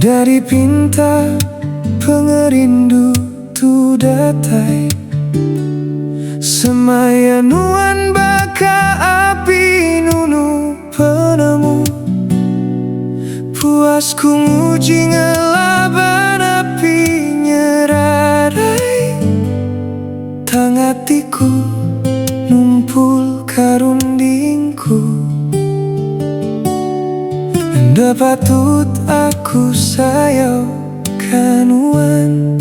Dari pinta pengerindu tu datai semaya nuan baka api nunu penemu puasku nguji ngelaban api nyerarai tangatiku numpul karundingku Dapatut aku sayau kanuan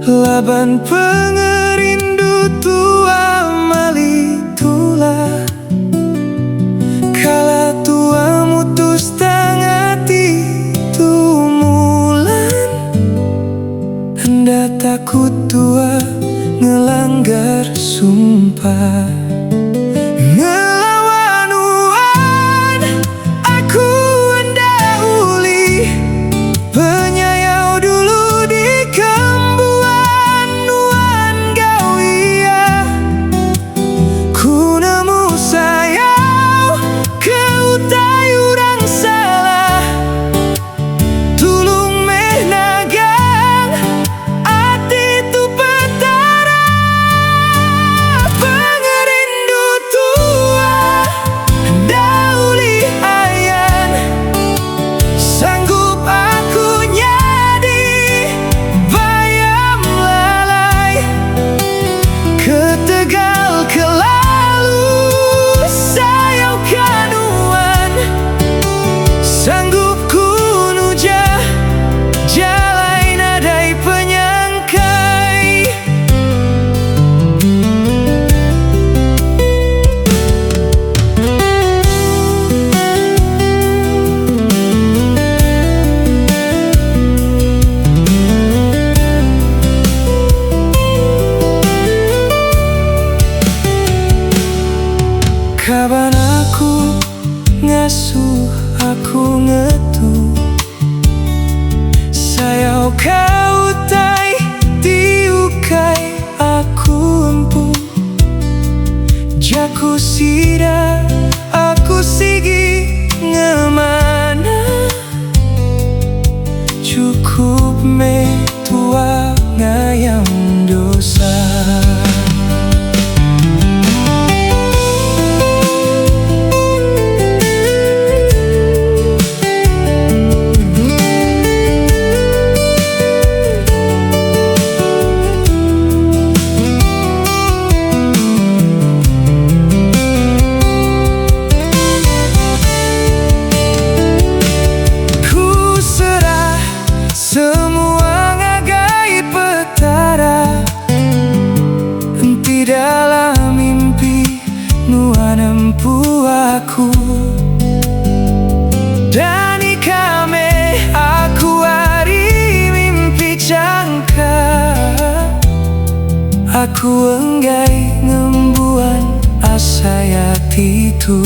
laban pengerindu tua mali tula kala tua mutus tangati tu mulan hendak takut tua ngelanggar sumpah kapan aku ngasuh aku ngetu sayau kau tai tiukai aku empu jaku sida aku sigi ngemana cukup me tua ngayang dosa dalam mimpi nuan empu aku dan ikame aku hari mimpi jangka aku enggai ngembuan asayat itu